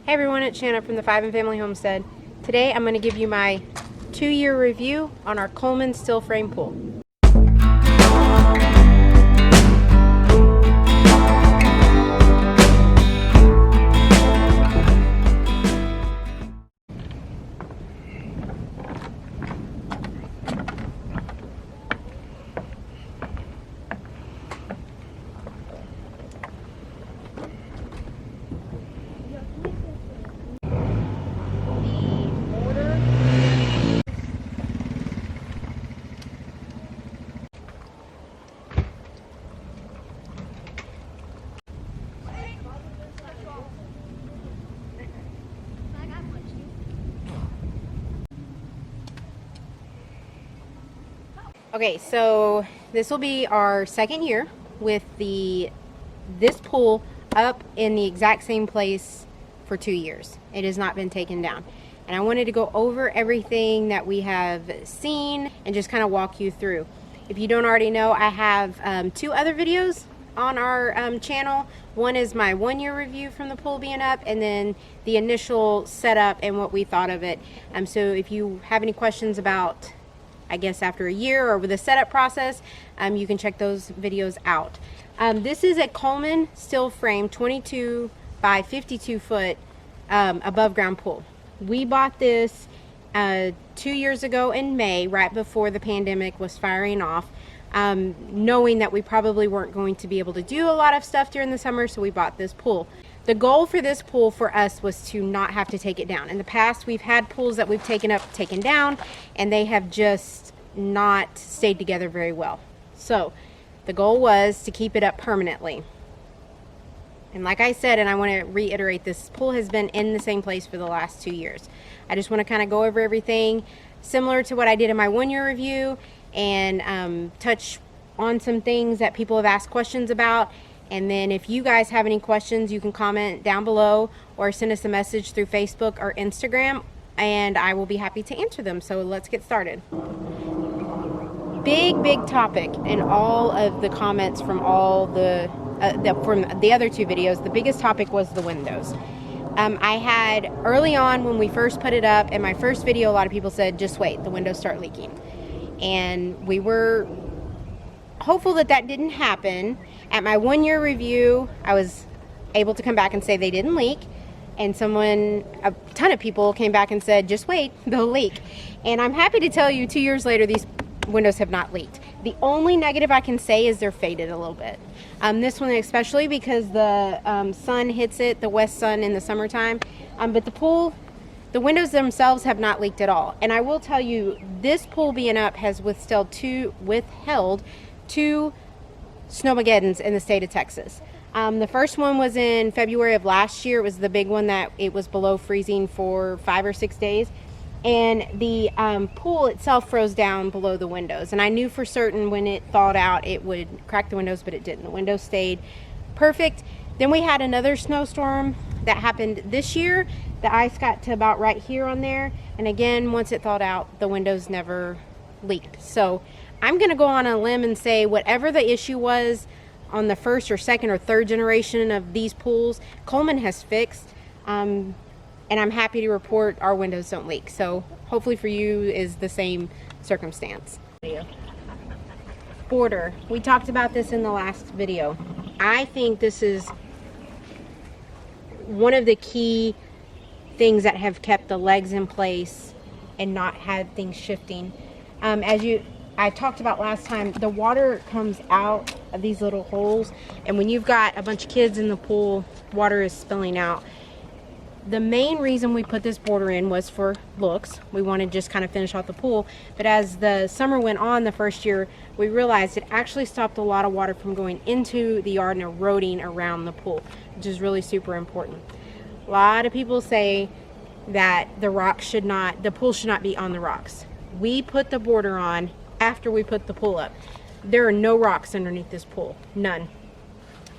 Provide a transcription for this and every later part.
Hey everyone, it's Shanna from the Family Homestead. Today I'm going to give you my 2-year review on our Coleman steel frame pool. Okay, so this will be our 2nd year with this pool up in the exact same place for 2 years. It has not been taken down. And I wanted to go over everything that we have seen and just kind of walk you through. If you don't already know, I have 2 other videos on our channel. One is my 1-year review from the pool being up, and then the initial setup and what we thought of it. So if you have any questions about, I guess, after a year or with the setup process, you can check those videos out. This is a Coleman steel frame 22 by 52 foot above ground pool. We bought this 2 years ago in May, right before the pandemic was firing off, knowing that we probably weren't going to be able to do a lot of stuff during the summer, so we bought this pool. The goal for this pool for us was to not have to take it down. In the past, we've had pools that we've taken down, and they have just not stayed together very well. So the goal was to keep it up permanently. And like I said, and I want to reiterate, this pool has been in the same place for the last 2 years. I just want to kind of go over everything similar to what I did in my 1-year review, and touch on some things that people have asked questions about. And then if you guys have any questions, you can comment down below or send us a message through Facebook or Instagram, and I will be happy to answer them. So let's get started. Big topic in all of the comments from all from the other 2 videos. The biggest topic was the windows. I had early on when we first put it up in my first video, a lot of people said, just wait, the windows start leaking. And we were hopeful that that didn't happen. At my 1-year review, I was able to come back and say they didn't leak. And a ton of people came back and said, just wait, they'll leak. And I'm happy to tell you, 2 years later, these windows have not leaked. The only negative I can say is they're faded a little bit. This one especially, because the sun hits it, the west sun, in the summertime. But the pool, the windows themselves have not leaked at all. And I will tell you, this pool being up has withheld 2 snowmageddons in the state of Texas. The first one was in February of last year. It was the big one that it was below freezing for 5 or 6 days. And the pool itself froze down below the windows. And I knew for certain when it thawed out, it would crack the windows, but it didn't. The windows stayed perfect. Then we had another snowstorm that happened this year. The ice got to about right here on there. And again, once it thawed out, the windows never leaked. So I'm going to go on a limb and say whatever the issue was on the first or second or third generation of these pools, Coleman has fixed. And I'm happy to report our windows don't leak. So hopefully for you is the same circumstance. Border. We talked about this in the last video. I think this is one of the key things that have kept the legs in place and not had things shifting. I talked about last time, the water comes out of these little holes, and when you've got a bunch of kids in the pool, water is spilling out. The main reason we put this border in was for looks. We wanted to just kind of finish off the pool. But as the summer went on the first year, we realized it actually stopped a lot of water from going into the yard and eroding around the pool, which is really super important. A lot of people say that the pool should not be on the rocks. We put the border on after we put the pool up. There are no rocks underneath this pool, none.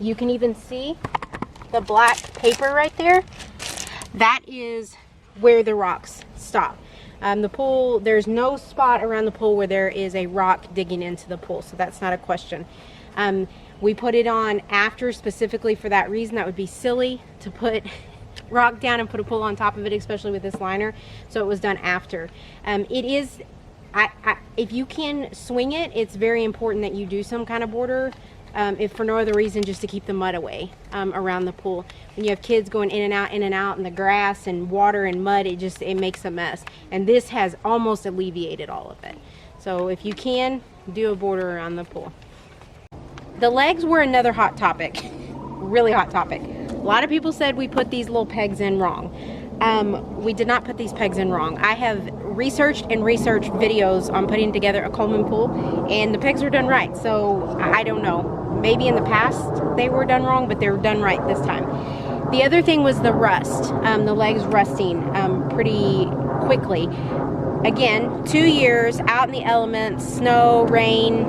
You can even see the black paper right there. That is where the rocks stop. The pool, there's no spot around the pool where there is a rock digging into the pool, so that's not a question. We put it on after specifically for that reason. That would be silly to put rock down and put a pool on top of it, especially with this liner. So it was done after. It is, if you can swing it, it's very important that you do some kind of border, if for no other reason, just to keep the mud away around the pool. When you have kids going in and out in the grass and water and mud, it makes a mess. And this has almost alleviated all of it. So if you can, do a border around the pool. The legs were another hot topic, really hot topic. A lot of people said we put these little pegs in wrong. We did not put these pegs in wrong. I have researched videos on putting together a Coleman pool, and the pegs were done right. So I don't know. Maybe in the past they were done wrong, but they were done right this time. The other thing was the rust. The legs rusting pretty quickly. Again, 2 years out in the elements, snow, rain,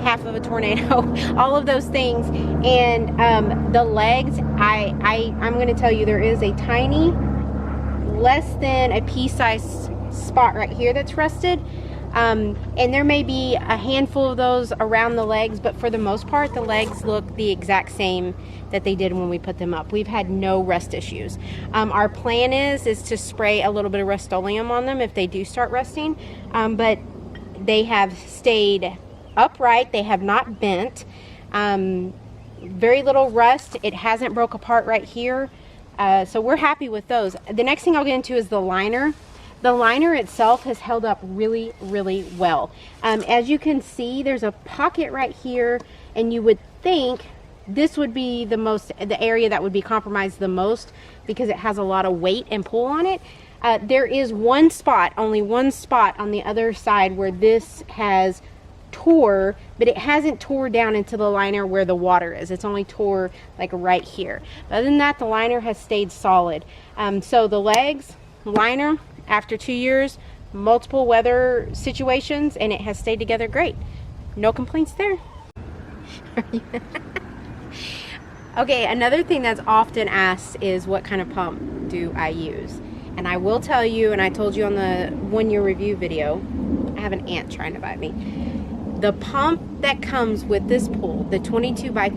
half of a tornado, all of those things. And the legs, I'm going to tell you, there is a tiny, less than a pea-sized spot right here that's rusted. And there may be a handful of those around the legs, but for the most part, the legs look the exact same that they did when we put them up. We've had no rust issues. Our plan is to spray a little bit of Rust-Oleum on them if they do start rusting, but they have stayed upright. They have not bent. Very little rust. It hasn't broke apart right here. So we're happy with those. The next thing I'll get into is the liner. The liner itself has held up really, really well. As you can see, there's a pocket right here, and you would think this would be the area that would be compromised the most because it has a lot of weight and pull on it. There is one spot, only one spot on the other side where this has tore, but it hasn't tore down into the liner where the water is. It's only tore like right here. But other than that, the liner has stayed solid. So the legs, liner, after 2 years, multiple weather situations, and it has stayed together great. No complaints there. Okay, another thing that's often asked is what kind of pump do I use? And I will tell you, and I told you on the 1 year review video, I have an ant trying to bite me. The pump that comes with this pool, the 22 by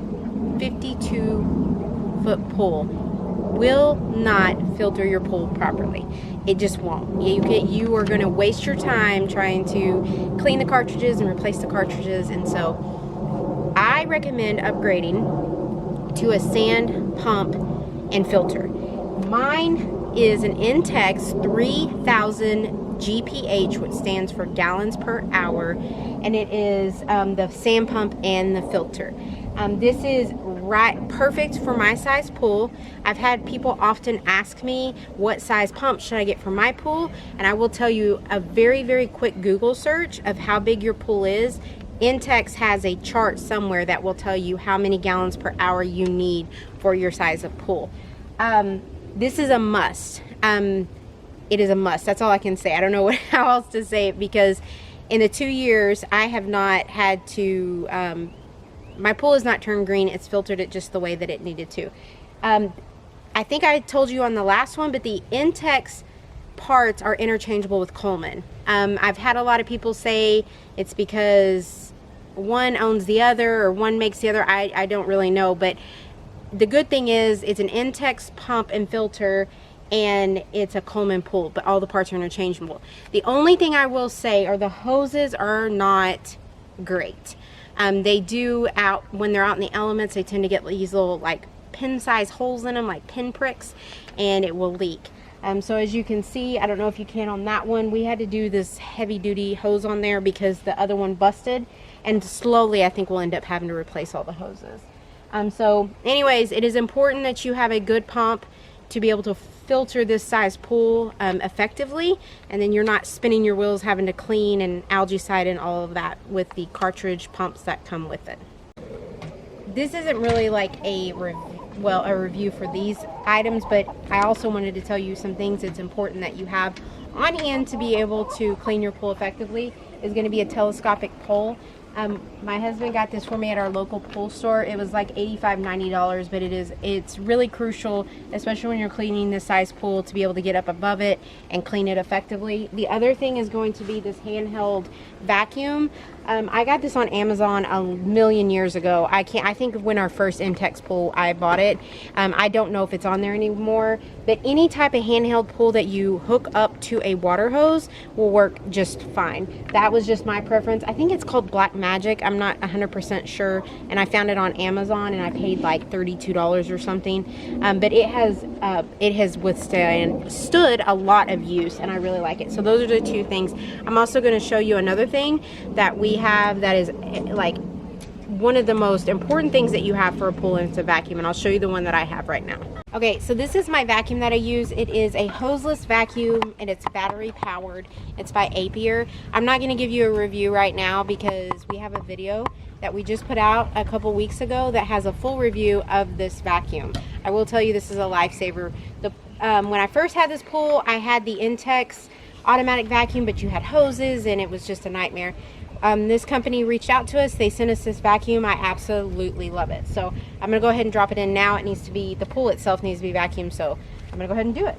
52 foot pool, will not filter your pool properly. It just won't. You are going to waste your time trying to clean the cartridges and replace the cartridges, and so I recommend upgrading to a sand pump and filter. Mine is an Intex 3000 GPH, which stands for gallons per hour, and it is the sand pump and the filter. This is perfect for my size pool. I've had people often ask me what size pump should I get for my pool, and I will tell you a very, very quick Google search of how big your pool is. Intex has a chart somewhere that will tell you how many gallons per hour you need for your size of pool. This is a must. It is a must. That's all I can say. I don't know how else to say it, because in the 2 years I have not had to, my pool has not turned green. It's filtered it just the way that it needed to. I think I told you on the last one, but the Intex parts are interchangeable with Coleman. I've had a lot of people say it's because one owns the other or one makes the other. I don't really know, but the good thing is it's an Intex pump and filter, and it's a Coleman pool, but all the parts are interchangeable. The only thing I will say are the hoses are not great. They do, when they're out in the elements, they tend to get these little like pin-sized holes in them, like pin pricks, and it will leak. So as you can see, I don't know if you can on that one, we had to do this heavy-duty hose on there because the other one busted, and slowly I think we'll end up having to replace all the hoses. So anyways, it is important that you have a good pump to be able to filter this size pool effectively, and then you're not spinning your wheels having to clean and algaecide and all of that with the cartridge pumps that come with it. This isn't really like a review for these items, but I also wanted to tell you some things it's important that you have on hand to be able to clean your pool effectively. Is going to be a telescopic pole. My husband got this for me at our local pool store. It was like $85–90, but it's really crucial, especially when you're cleaning this size pool, to be able to get up above it and clean it effectively. The other thing is going to be this handheld vacuum. I got this on Amazon a million years ago. I think when our first Intex pool, I bought it. I don't know if it's on there anymore, but any type of handheld pool that you hook up to a water hose will work just fine. That was just my preference. I think it's called Black Magic. I'm not 100% sure, and I found it on Amazon, and I paid like $32 or something. But it has withstood a lot of use, and I really like it. So those are the two things. I'm also going to show you another thing that we have that is like one of the most important things that you have for a pool, and it's a vacuum, and I'll show you the one that I have right now. Okay, so this is my vacuum that I use. It is a hoseless vacuum, and it's battery powered. It's by Apier. I'm not going to give you a review right now because we have a video that we just put out a couple weeks ago that has a full review of this vacuum. I will tell you, this is a lifesaver. When I first had this pool, I had the Intex automatic vacuum, but you had hoses and it was just a nightmare. This company reached out to us. They sent us this vacuum. I absolutely love it. So I'm gonna go ahead and drop it in now. It needs to be, the pool itself needs to be vacuumed, so I'm gonna go ahead and do it.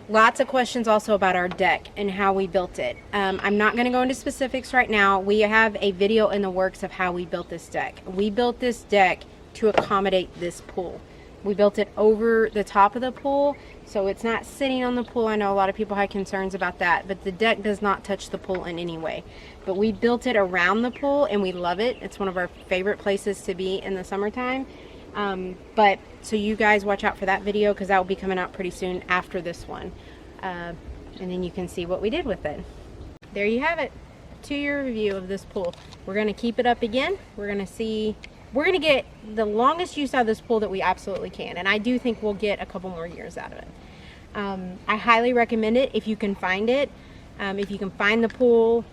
Lots of questions also about our deck and how we built it. I'm not going to go into specifics right now. We have a video in the works of how we built this deck. We built this deck to accommodate this pool. We built it over the top of the pool, so it's not sitting on the pool. I know a lot of people had concerns about that, but the deck does not touch the pool in any way. But we built it around the pool, and we love it. It's one of our favorite places to be in the summertime. But so you guys watch out for that video, because that will be coming out pretty soon after this one, and then you can see what we did with it. There you have it, 2-year review of this pool. We're going to keep it up again. We're going to get the longest use out of this pool that we absolutely can, and I do think we'll get a couple more years out of it. I highly recommend it if you can find it. If you can find the pool,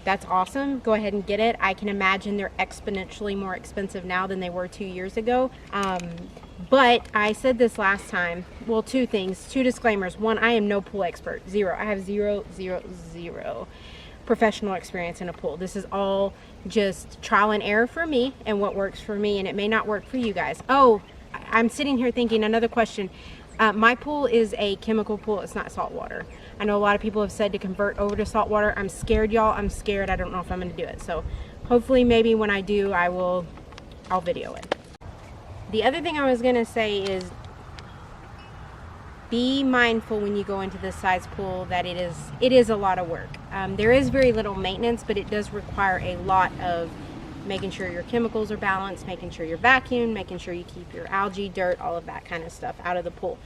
that's awesome. Go ahead and get it. I can imagine they're exponentially more expensive now than they were 2 years ago. But I said this last time. Well, two disclaimers. One, I am no pool expert. Zero. I have zero professional experience in a pool. This is all just trial and error for me and what works for me, and it may not work for you guys. Oh, I'm sitting here thinking, another question. My pool is a chemical pool. It's not salt water. I know a lot of people have said to convert over to salt water. I'm scared, y'all. I'm scared. I don't know if I'm going to do it. So hopefully maybe when I do, I'll video it. The other thing I was going to say is be mindful when you go into this size pool that it is a lot of work. There is very little maintenance, but it does require a lot of making sure your chemicals are balanced, making sure you're vacuumed, making sure you keep your algae, dirt, all of that kind of stuff out of the pool.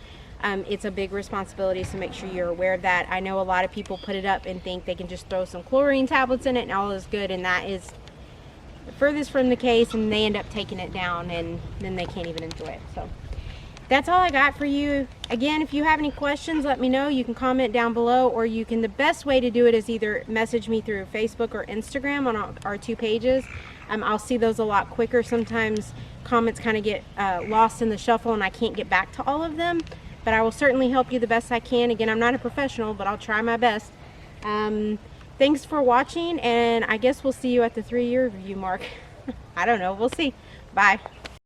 It's a big responsibility, so make sure you're aware of that. I know a lot of people put it up and think they can just throw some chlorine tablets in it and all is good, and that is the furthest from the case, and they end up taking it down and then they can't even enjoy it. So that's all I got for you. Again, if you have any questions, let me know. You can comment down below, or the best way to do it is either message me through Facebook or Instagram on our 2 pages. I'll see those a lot quicker. Sometimes comments kind of get lost in the shuffle and I can't get back to all of them, but I will certainly help you the best I can. Again, I'm not a professional, but I'll try my best. Thanks for watching, and I guess we'll see you at the 3-year review mark. I don't know. We'll see. Bye.